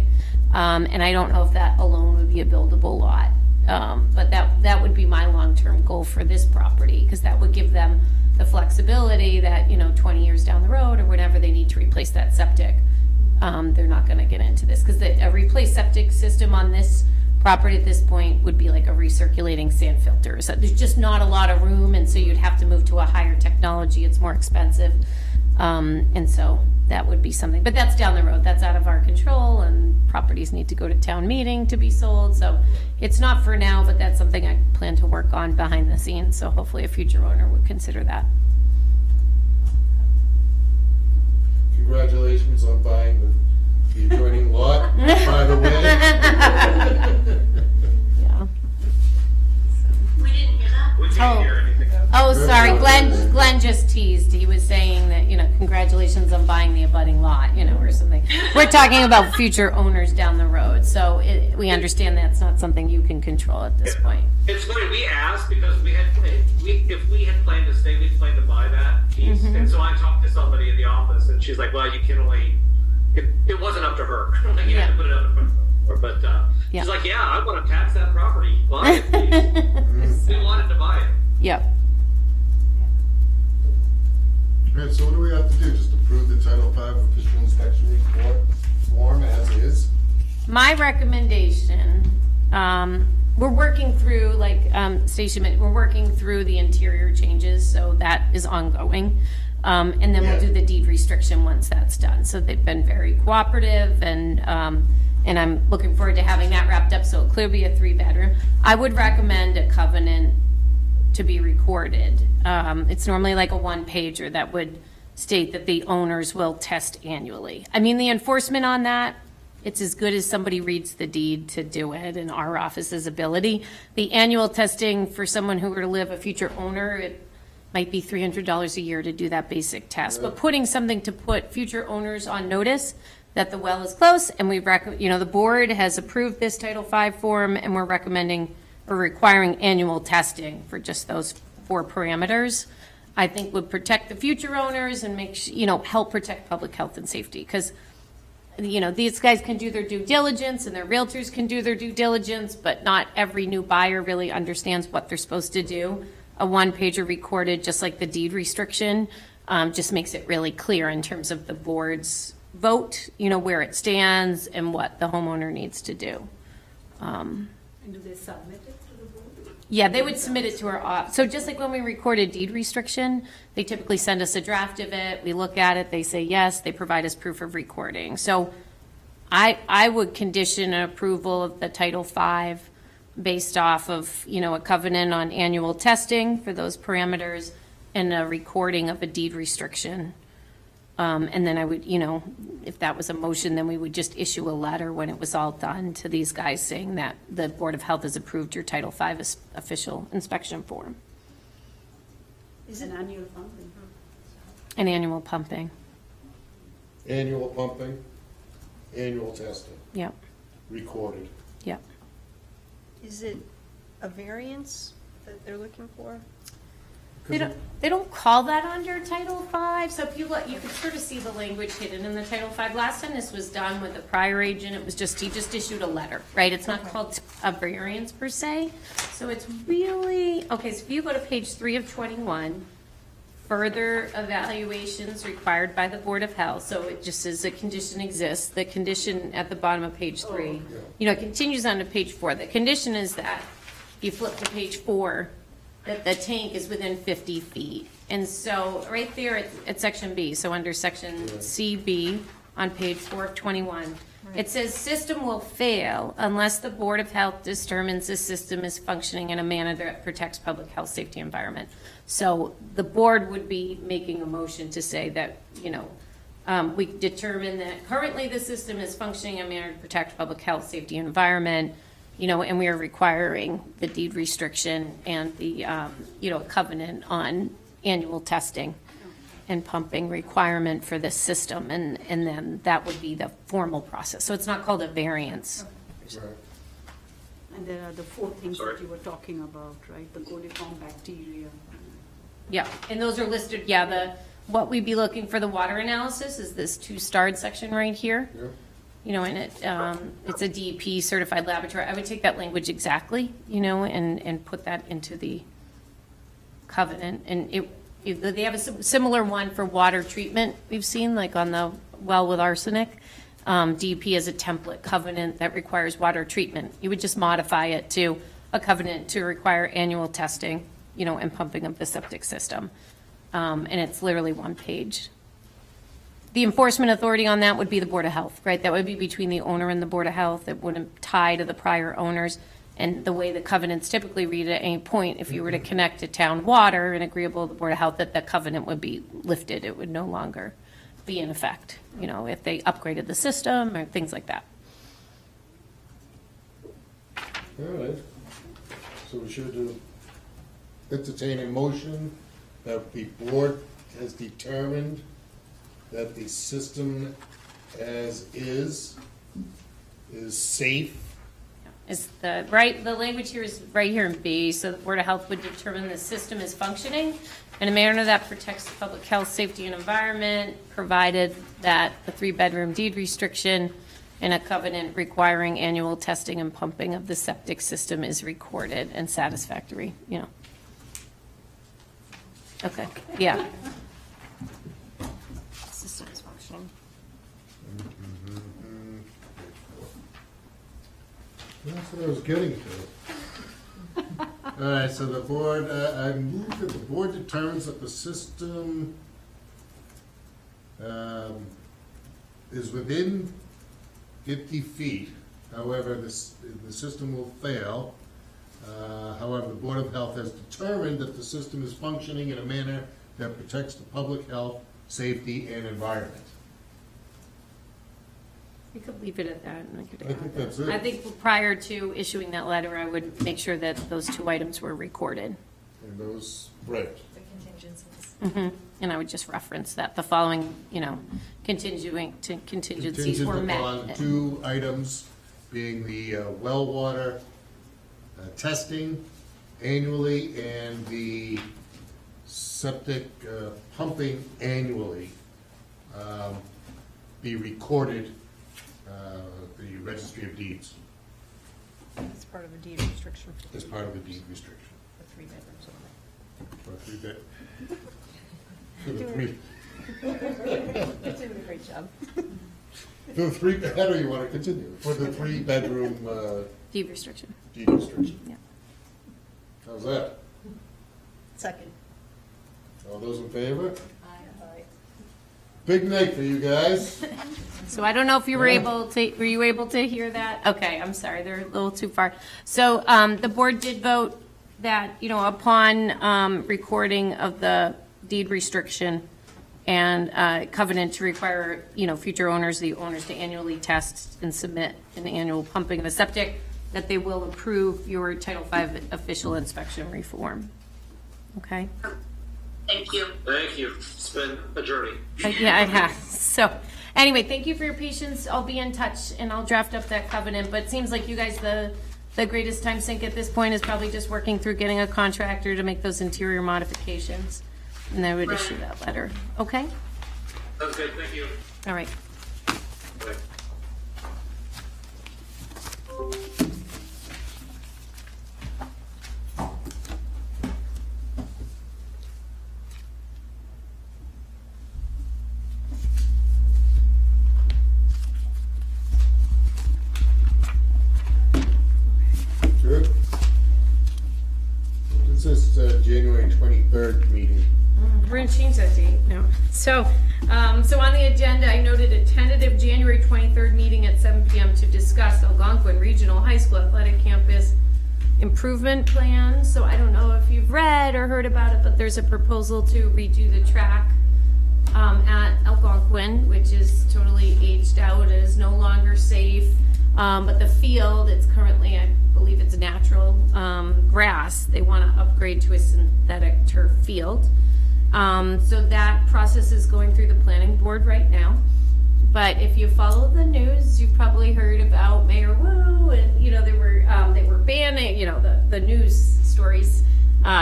Speaker 3: And I don't know if that alone would be a buildable lot. But that would be my long-term goal for this property, because that would give them the flexibility that, 20 years down the road or whenever they need to replace that septic, they're not gonna get into this. Because a replaced septic system on this property at this point would be like a recirculating sand filter. So there's just not a lot of room, and so you'd have to move to a higher technology. It's more expensive. And so that would be something, but that's down the road. That's out of our control, and properties need to go to town meeting to be sold. So it's not for now, but that's something I plan to work on behind the scenes. So hopefully a future owner would consider that.
Speaker 1: congratulations on buying the adjoining lot, by the way.
Speaker 3: Yeah.
Speaker 7: We didn't hear that.
Speaker 8: We can't
Speaker 3: Oh.
Speaker 8: hear anything.
Speaker 3: Oh, sorry, Glenn just teased. He was saying that, congratulations on buying the abutting lot, or something. We're talking about future owners down the road, so we understand that's not something you can control at this point.
Speaker 8: It's funny, we asked because if we had planned to stay, we'd planned to buy that piece. And so I talked to somebody in the office and she's like, well, you can only, it wasn't up to her. Like, you had to put it up in front of her. But
Speaker 3: Yeah.
Speaker 8: she's like, yeah, I want to tax that property. Buy it, please. We wanted to buy it.
Speaker 3: Yep.
Speaker 1: Right, so what do we have to do? Just approve the Title V official inspection report form as is?
Speaker 3: My recommendation, we're working through, like Stacia mentioned, we're working through the interior changes, so that is ongoing. And then we'll do the deed restriction once that's done. So they've been very cooperative, and I'm looking forward to having that wrapped up, so it'll clearly be a 3-bedroom. I would recommend a covenant to be recorded. It's normally like a 1-pager that would state that the owners will test annually. I mean, the enforcement on that, it's as good as somebody reads the deed to do it in our office's ability. The annual testing for someone who were to live a future owner, it might be $300 a year to do that basic test. But putting something to put future owners on notice that the well is close, and the board has approved this Title V form, and we're recommending or requiring annual testing for just those 4 parameters, I think would protect the future owners and help protect public health and safety. Because, these guys can do their due diligence and their realtors can do their due diligence, but not every new buyer really understands what they're supposed to do. A 1-pager recorded, just like the deed restriction, just makes it really clear in terms of the board's vote, where it stands and what the homeowner needs to do.
Speaker 5: And do they submit it to the board?
Speaker 3: Yeah, they would submit it to our office. So just like when we record a deed restriction, they typically send us a draft of it. We look at it, they say yes, they provide us proof of recording. So I would condition an approval of the Title V based off of, a covenant on annual testing for those parameters and a recording of a deed restriction. And then I would, if that was a motion, then we would just issue a letter when it was all done to these guys saying that the Board of Health has approved your Title V official inspection form.
Speaker 5: Is an annual pumping?
Speaker 3: And annual pumping.
Speaker 1: Annual pumping, annual testing,
Speaker 3: Yep,
Speaker 1: recorded.
Speaker 3: yep.
Speaker 2: Is it a variance that they're looking for?
Speaker 3: They don't call that under Title V, so if you look, you can sort of see the language hidden in the Title V. Last time this was done with the prior agent, it was he just issued a letter, right? It's not called a variance per se. So it's really, okay, so if you go to page 3 of 21, further evaluations required by the Board of Health, so it just says a condition exists. The condition at the bottom of page 3, it continues on to page 4. The condition is that if you flip to page 4, that the tank is within 50 feet. And so right there at section B, so under section CB on page 4 of 21, it says system will fail unless the Board of Health determines the system is functioning in a manner that protects public health, safety, environment. So the board would be making a motion to say that, we determine that currently the system is functioning in a manner to protect public health, safety, environment, and we are requiring the deed restriction and the, covenant on annual testing and pumping requirement for this system. And then that would be the formal process. So it's not called a variance.
Speaker 1: Right.
Speaker 5: And there are the 4 things
Speaker 8: Sorry.
Speaker 5: that you were talking about, right? The coliform bacteria.
Speaker 3: Yeah, and those are listed, what we'd be looking for the water analysis is this 2-starred section right here.
Speaker 1: Yeah.
Speaker 3: And it's a DEP certified laboratory. I would take that language exactly, and put that into the covenant. And they have a similar one for water treatment we've seen, like on the well with arsenic. DEP is a template covenant that requires water treatment. You would just modify it to a covenant to require annual testing, and pumping of the septic system. And it's literally 1 page. The enforcement authority on that would be the Board of Health, right? That would be between the owner and the Board of Health. It wouldn't tie to the prior owners. And the way the covenants typically read at any point, if you were to connect to town water and agreeable to the Board of Health, that the covenant would be lifted. It would no longer be in effect, you know, if they upgraded the system or things like that.
Speaker 1: All right. So we should entertain a motion that the board has determined that the system as is safe.
Speaker 3: Is the language here is right here in B, so the Board of Health would determine the system is functioning in a manner that protects public health, safety, and environment, provided that the 3-bedroom deed restriction and a covenant requiring annual testing and pumping of the septic system is recorded and satisfactory, you know. Okay, yeah. System is functioning.
Speaker 1: That's what I was getting to. All right, so the board, I move that the board determines that the system is within 50 feet. However, the system will fail. However, the Board of Health has determined that the system is functioning in a manner that protects the public health, safety, and environment.
Speaker 3: We could leave it at that. And we could
Speaker 1: I think that's it.
Speaker 3: I think prior to issuing that letter, I would make sure that those 2 items were recorded.
Speaker 1: And those, right.
Speaker 4: The contingencies.
Speaker 3: And I would just reference that the following, you know, contingencies were met.
Speaker 1: Contingent upon 2 items being the well water testing annually and the septic pumping annually be recorded the Registry of Deeds
Speaker 2: It's part of a deed restriction
Speaker 1: as part of the deed restriction.
Speaker 2: for 3 bedrooms only.
Speaker 1: For the 3
Speaker 2: You're doing a great job.
Speaker 1: For the 3, how do you want to continue? For the 3-bedroom
Speaker 3: Deed restriction.
Speaker 1: deed restriction.
Speaker 3: Yeah.
Speaker 1: How's that?
Speaker 2: Second.
Speaker 1: All those in favor?
Speaker 2: Aye.
Speaker 1: Big night for you guys.
Speaker 3: So I don't know if you were
Speaker 1: Yeah.
Speaker 3: were you able to hear that? Okay, I'm sorry, they're a little too far. So the board did vote that, you know, upon recording of the deed restriction and covenant to require, you know, future owners, the owners to annually test and submit an annual pumping of a septic, that they will approve your Title V official inspection reform. Okay?
Speaker 7: Thank you.
Speaker 8: Thank you. It's been a journey.
Speaker 3: Yeah, I have. So, anyway, thank you for your patience. I'll be in touch and I'll draft up that covenant. But it seems like you guys, the greatest time sink at this point is probably just working through getting a contractor to make those interior modifications. And I would issue that letter. Okay?
Speaker 8: Sounds good. Thank you.
Speaker 3: All right.
Speaker 8: Bye.
Speaker 1: Sure. This is January 23rd meeting.
Speaker 3: We're gonna change that date. No. So on the agenda, I noted a tentative January 23rd meeting at 7 p.m. to discuss Algonquin Regional High School Athletic Campus improvement plan. So I don't know if you've read or heard about it, but there's a proposal to redo the track at Algonquin, which is totally aged out. It is no longer safe. But the field, it's currently, I believe it's natural grass. They want to upgrade to a synthetic turf field. So that process is going through the planning board right now. But if you follow the news, you've probably heard about Mayor Wu, and you know they were banning. You know the news stories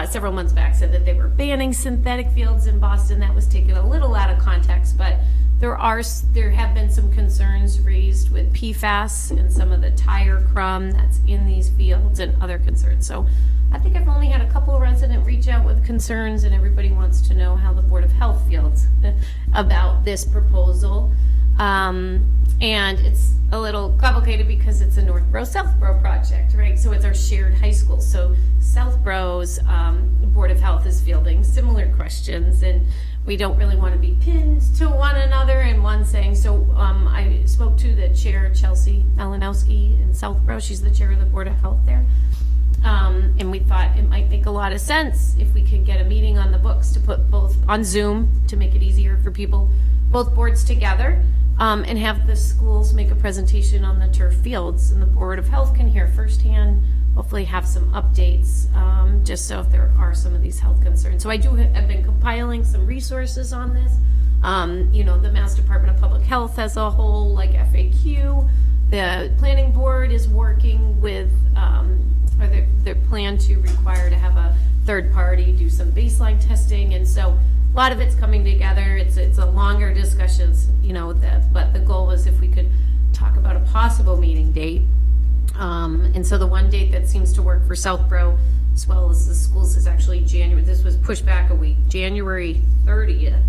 Speaker 3: several months back said that they were banning synthetic fields in Boston. That was taken a little out of context, but there have been some concerns raised with PFAS and some of the tire crumb that's in these fields and other concerns. So I think I've only had a couple of residents reach out with concerns, and everybody wants to know how the Board of Health feels about this proposal. And it's a little complicated because it's a Northborough Southborough project, right? So it's our shared high school. So Southborough's Board of Health is fielding similar questions, and we don't really want to be pinned to one another. And one saying, so I spoke to the chair, Chelsea Malinowski in Southborough. She's the chair of the Board of Health there. And we thought it might make a lot of sense if we could get a meeting on the books to put both on Zoom to make it easier for people both boards together, and have the schools make a presentation on the turf fields, and the Board of Health can hear firsthand, hopefully have some updates, just so if there are some of these health concerns. So I have been compiling some resources on this. You know, the Mass Department of Public Health as a whole, like FAQ. The planning board is working with, or they plan to require to have a third party do some baseline testing, and so a lot of it's coming together. It's a longer discussion, you know, but the goal was if we could talk about a possible meeting date. And so the one date that seems to work for Southborough as well as the schools is actually January. This was pushed back a week, January 30th.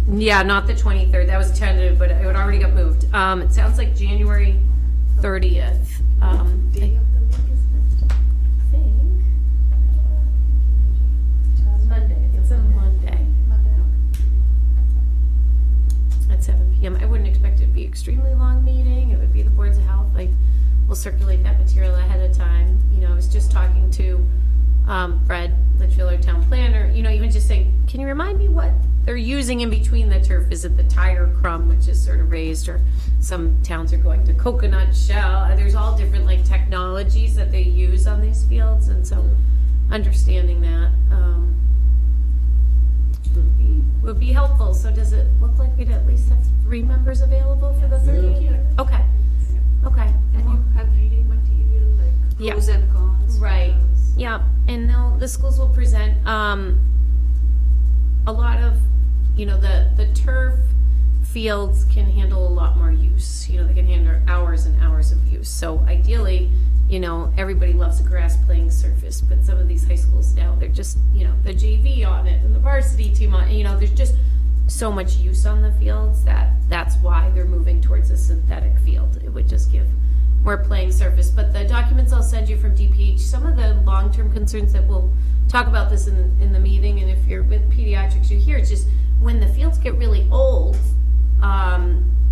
Speaker 3: Yeah, not the 23rd. That was tentative, but it already got moved. It sounds like January 30th.
Speaker 5: Day of the week is that?
Speaker 3: I think.
Speaker 2: Monday.
Speaker 3: It's a Monday at 7 p.m. I wouldn't expect it to be an extremely long meeting. It would be the boards of health. Like, we'll circulate that material ahead of time. You know, I was just talking to Fred, the Litchfield town planner, you know, even just saying, can you remind me what they're using in between the turf? Is it the tire crumb, which is sort of raised, or some towns are going to coconut shell? There's all different like technologies that they use on these fields, and so understanding that would be helpful. So does it look like we'd at least have 3 members available for the 30th?
Speaker 5: Yeah.
Speaker 3: Okay. Okay.
Speaker 5: And you have reading material like
Speaker 3: Yeah.
Speaker 5: pros and cons.
Speaker 3: Right.
Speaker 5: because-
Speaker 3: Yeah, and the schools will present a lot of, you know, the turf fields can handle a lot more use. You know, they can handle hours and hours of use. So ideally, you know, everybody loves a grass playing surface, but some of these high schools now, they're just, you know, the JV on it and the varsity team on it, you know, there's just so much use on the fields that's why they're moving towards a synthetic field. It would just give more playing surface. But the documents I'll send you from DPH, some of the long-term concerns that we'll talk about this in the meeting, and if you're with pediatrics, you hear it's just when the fields get really old,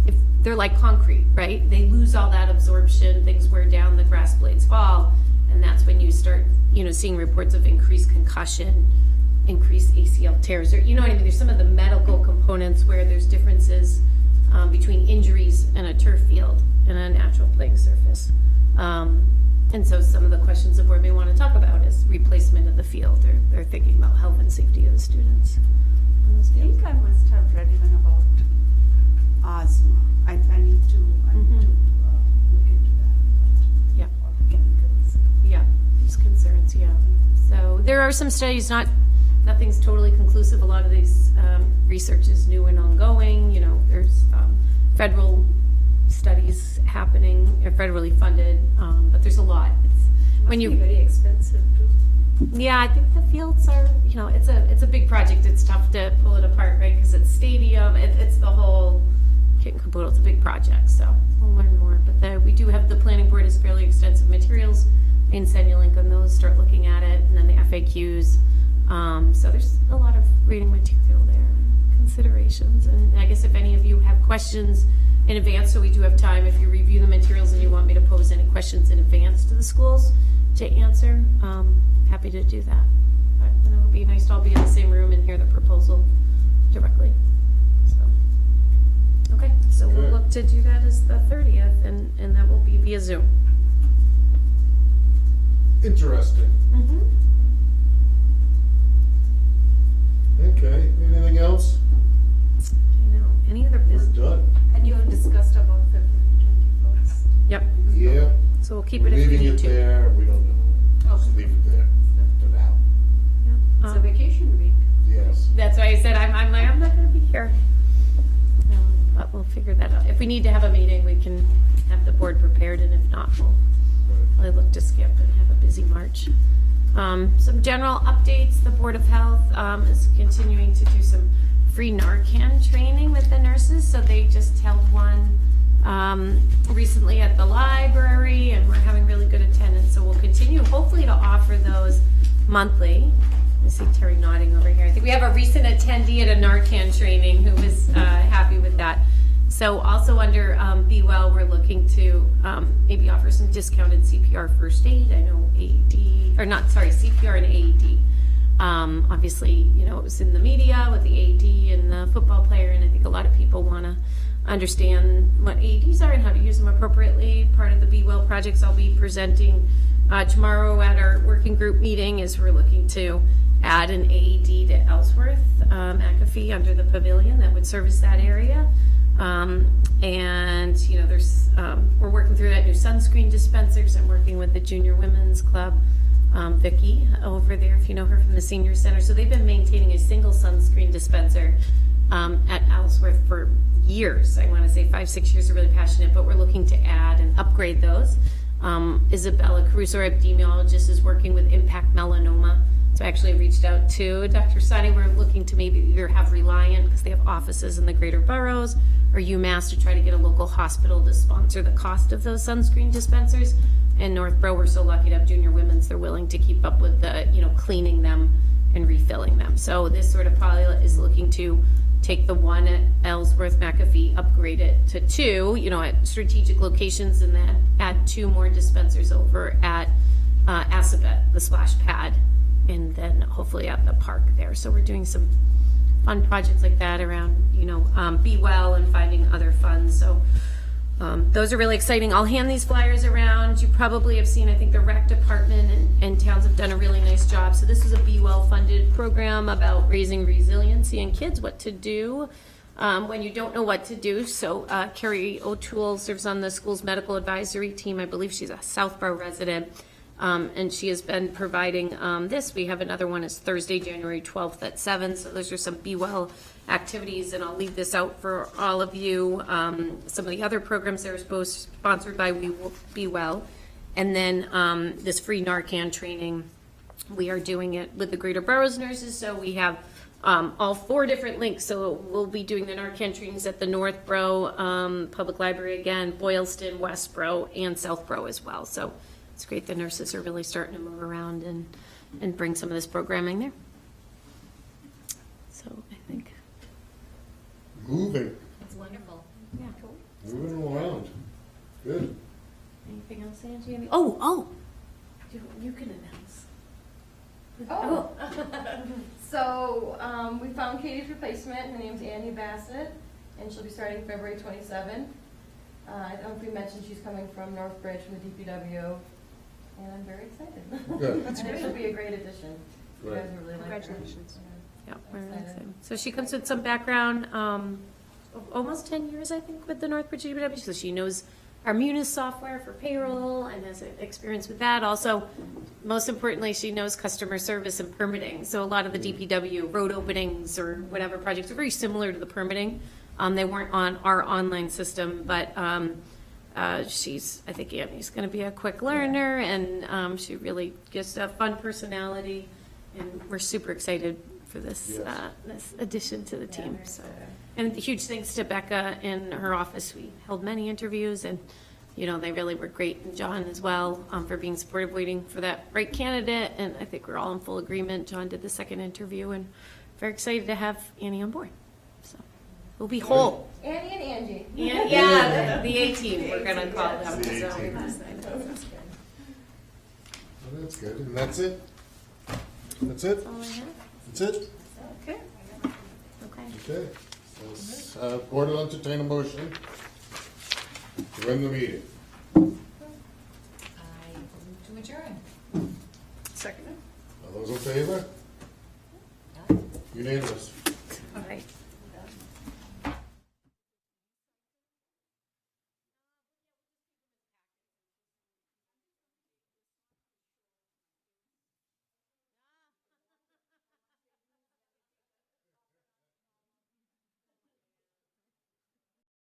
Speaker 3: if they're like concrete, right? They lose all that absorption, things wear down, the grass blades fall, and that's when you start, you know, seeing reports of increased concussion, increased ACL tears, or, you know what I mean? There's some of the medical components where there's differences between injuries in a turf field and a natural playing surface. And so some of the questions the board may want to talk about is replacement of the field. They're thinking about health and safety of the students on those
Speaker 5: I
Speaker 3: fields.
Speaker 5: think I must have read even about asthma. I need to look into that.
Speaker 3: Yeah.
Speaker 5: Or chemicals.
Speaker 3: Yeah, these concerns, yeah. So there are some studies, nothing's totally conclusive. A lot of these research is new and ongoing. You know, there's federal studies happening, federally funded, but there's a lot. When you,
Speaker 5: Must be very expensive too.
Speaker 3: yeah, I think the fields are, you know, it's a big project. It's tough to pull it apart, right? Because it's stadium, it's the whole kit and caboodle. It's a big project, so we'll learn more. But we do have, the planning board has fairly extensive materials. I can send you a link on those, start looking at it, and then the FAQs. So there's a lot of reading material there, considerations. And I guess if any of you have questions in advance, so we do have time, if you review the materials and you want me to pose any questions in advance to the schools to answer, happy to do that. But then it would be nice to all be in the same room and hear the proposal directly. So, okay, so we'll
Speaker 1: Good.
Speaker 3: look to do that as the 30th, and that will be via Zoom.
Speaker 1: Interesting. Okay, anything else?
Speaker 3: I know. Any other
Speaker 1: We're
Speaker 3: business?
Speaker 1: done.
Speaker 5: And you discussed about February 21st.
Speaker 3: Yep.
Speaker 1: Yeah.
Speaker 3: So we'll keep
Speaker 1: We're
Speaker 3: it if we
Speaker 1: leaving
Speaker 3: need
Speaker 1: it
Speaker 3: to.
Speaker 1: there, we don't know. Just leave it there for now.
Speaker 5: It's a vacation week.
Speaker 1: Yes.
Speaker 3: That's why I said I'm like, I'm not gonna be here. But we'll figure that out. If we need to have a meeting, we can have the board prepared, and if not, we'll probably look to skip and have a busy March. Some general updates. The Board of Health is continuing to do some free Narcan training with the nurses. So they just held one recently at the library, and we're having really good attendance. So we'll continue, hopefully, to offer those monthly. I see Terry nodding over here. I think we have a recent attendee at a Narcan training who was happy with that. So also under Be Well, we're looking to maybe offer some discounted CPR first aid. I know AED, or not, sorry, CPR and AED Obviously, you know, it was in the media with the AD and the football player, and I think a lot of people want to understand what AEDs are and how to use them appropriately. Part of the Be Well projects I'll be presenting tomorrow at our working group meeting is we're looking to add an AED to Ellsworth, McAfee under the pavilion that would service that area. And, you know, there's, we're working through that new sunscreen dispensers. I'm working with the Junior Women's Club, Vicki over there, if you know her from the Senior Center. So they've been maintaining a single sunscreen dispenser at Ellsworth for years. I want to say 5-6 years. Are really passionate, but we're looking to add and upgrade those. Isabella Caruso, our epidemiologist, is working with Impact Melanoma. So I actually reached out to Dr. Sani. We're looking to maybe either have Reliant, because they have offices in the greater boroughs, or UMass to try to get a local hospital to sponsor the cost of those sunscreen dispensers. In Northborough, we're so lucky to have Junior Women's. They're willing to keep up with the, you know, cleaning them and refilling them. So this sort of pilot is looking to take the one at Ellsworth McAfee, upgrade it to 2, you know, at strategic locations, and then add 2 more dispensers over at Assabet, the splash pad, and then hopefully at the park there. So we're doing some fun projects like that around, you know, Be Well and finding other funds. So those are really exciting. I'll hand these flyers around. You probably have seen, I think the rec department and towns have done a really nice job. So this is a Be Well funded program about raising resiliency in kids, what to do when you don't know what to do. So Carrie O'Toole serves on the school's medical advisory team. I believe she's a Southborough resident. And she has been providing this. We have another one. It's Thursday, January 12th at 7. So those are some Be Well activities, and I'll leave this out for all of you. Some of the other programs that are sponsored by Be Well. And then this free Narcan training, we are doing it with the Greater Boroughs nurses. So we have all 4 different links. So we'll be doing the Narcan trainings at the Northborough Public Library again, Boylston, Westborough, and Southborough as well. So it's great the nurses are really starting to move around and bring some of this programming there. So I think.
Speaker 1: Moving,
Speaker 3: That's wonderful. Yeah, cool.
Speaker 1: moving around. Good.
Speaker 3: Anything else, Angie? Oh, you can announce.
Speaker 9: Oh. So, we found Katie's replacement. Her name's Annie Bassett, and she'll be starting February 27th. I don't know if we mentioned she's coming from Northbridge from the DPW, and I'm very excited.
Speaker 1: Good.
Speaker 9: I think she'll be a great addition. You
Speaker 1: Right.
Speaker 9: guys will really like her.
Speaker 2: Congratulations.
Speaker 3: Yeah,
Speaker 9: I'm
Speaker 3: we're really
Speaker 9: excited.
Speaker 3: excited. So she comes with some background, almost 10 years, I think, with the Northbridge DPW. So she knows our Munis software for payroll and has experience with that. Also, most importantly, she knows customer service and permitting. So a lot of the DPW road openings or whatever projects are very similar to the permitting. They weren't on our online system, but I think Annie's going to be a quick learner, and she really gives a fun personality, and we're super excited for this
Speaker 1: Yes.
Speaker 3: this addition to the team. So, and huge thanks to Becca in her office. We held many interviews, and you know they really were great, and John as well for being supportive, waiting for that right candidate. And I think we're all in full agreement. John did the second interview, and very excited to have Annie on board. So we'll be whole.
Speaker 9: Annie and Angie.
Speaker 3: Yeah, the A team, we're gonna call them.
Speaker 1: The A
Speaker 3: So,
Speaker 1: team. Well, that's good. And that's it? That's it?
Speaker 3: That's all I have.
Speaker 1: That's it?
Speaker 3: Okay. Okay.
Speaker 1: Okay. So, board will entertain a motion to end the meeting.
Speaker 4: I move to adjourn.
Speaker 2: Second.
Speaker 1: All those in favor? Unanimous.
Speaker 3: All right.